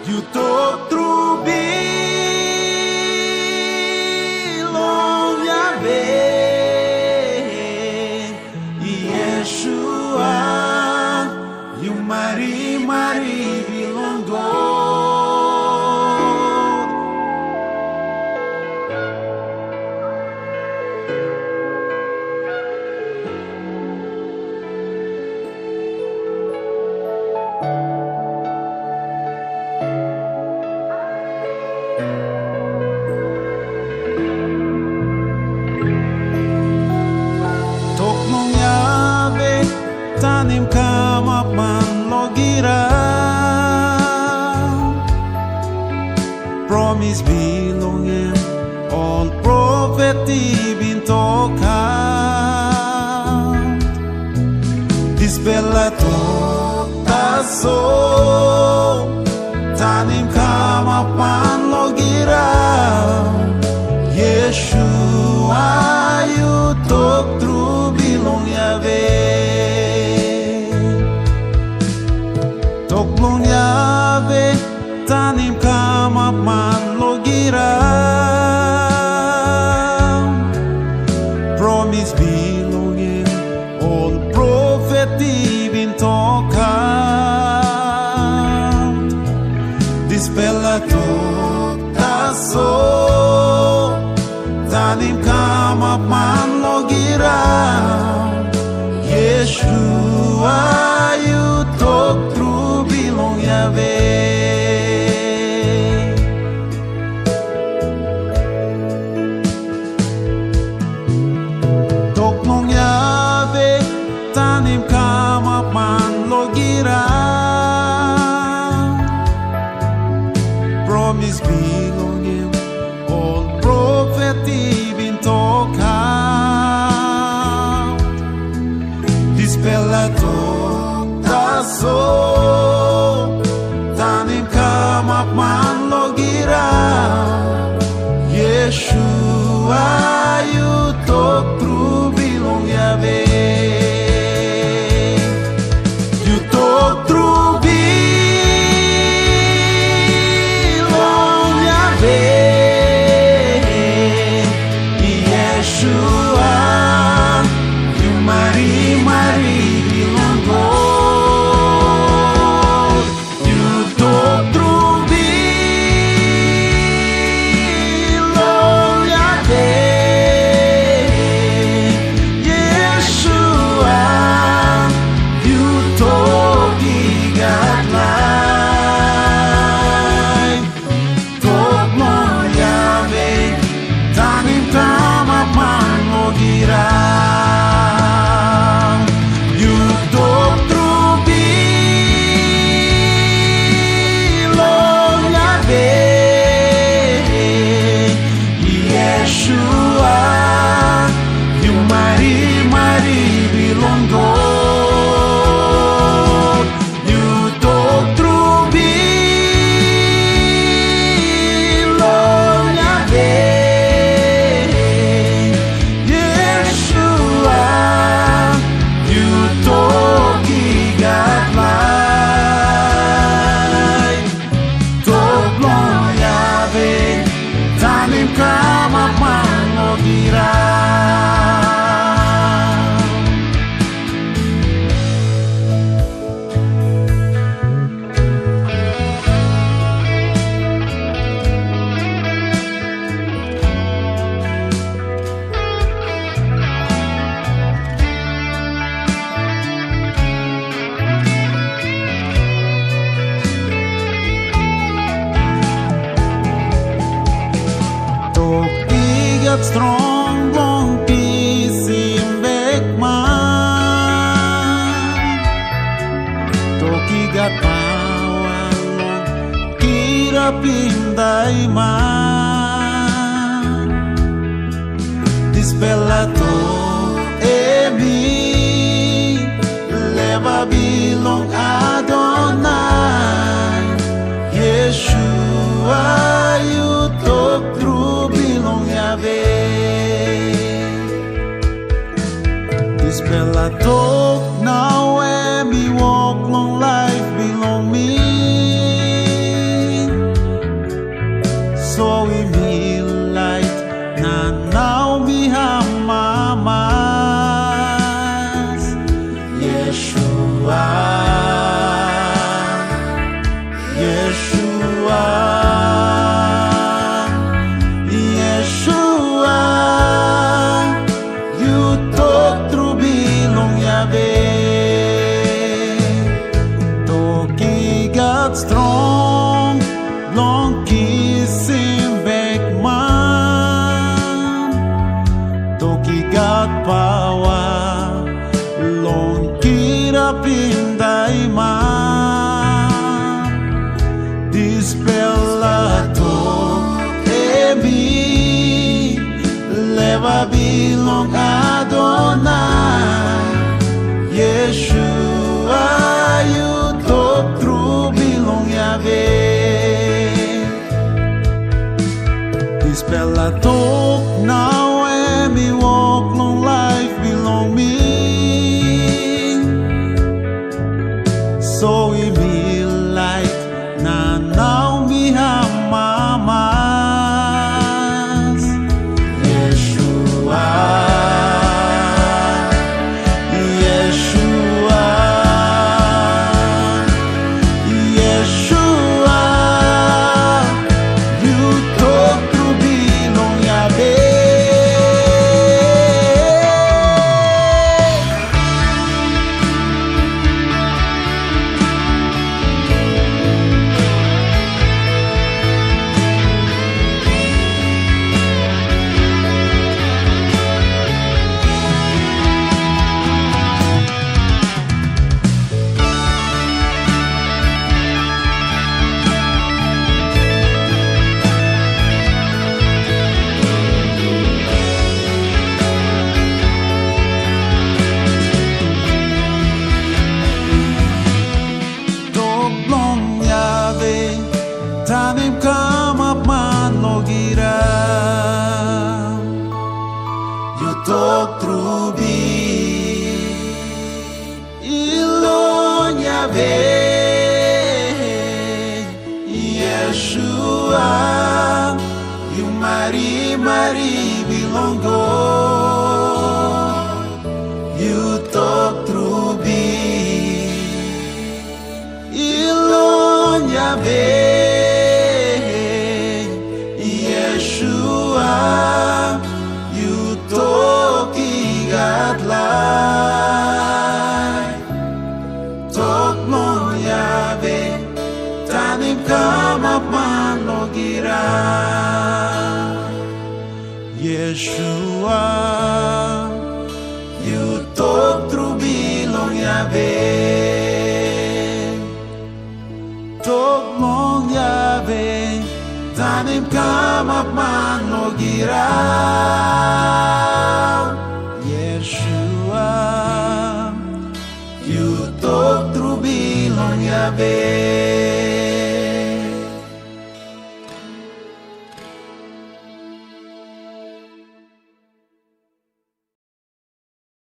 You Tok Tru bilong Yahweh, Yeshua, you mari bilong God. Tanim kamapan logira, promise bilongin, all prophecy been talk out. Dispella tok taso, tanim kamapan logira, Yeshua, you Tok Tru bilong Yahweh. Toklong Yahweh, tanim kamapan logira, promise bilongin, all prophecy been talk out. Dispella tok taso, tanim kamapan logira, Yeshua, you Tok Tru bilong Yahweh. Toklong Yahweh, tanim kamapan logira, promise bilongin, all prophecy been talk out. Dispella tok taso, tanim kamapan logira, Yeshua, you Tok Tru bilong Yahweh. You Tok Tru bilong Yahweh, Yeshua, you mari bilong God. You Tok Tru bilong Yahweh, Yeshua, you Tok igat life. Toklong Yahweh, tanim kamapan logira, you Tok Tru bilong Yahweh, Yeshua, you mari bilong God. You Tok Tru bilong Yahweh, Yeshua, you Tok igat life. Toklong Yahweh, tanim kamapan logira. Tok igat strong long pisim bekman, tok igat pawan long kira pinday man. Dispella tok emi, leva bilong Adonai, Yeshua, you Tok Tru bilong Yahweh. Dispella tok now and me walk long life belong me. pawa long kirap inday man dispelato emi leva bilong Adonai Yeshua you Tok Tru bilong Yahweh dispelato now emi walk long life belong me so we be like na now me hamamas Yeshua Yeshua Yeshua you Tok Tru bilong Yahweh Tanim kamap man logira you Tok Tru bi ilon Yahweh Yeshua you Mari bilongo you Tok Tru bi ilon Yahweh Yeshua, you Tok Igadlay Tok long Yahweh tanim kamap man logira Yeshua, you Tok Tru bilong Yahweh Tok long Yahweh tanim kamap man logira Yeshua you Tok Tru bilong Yahweh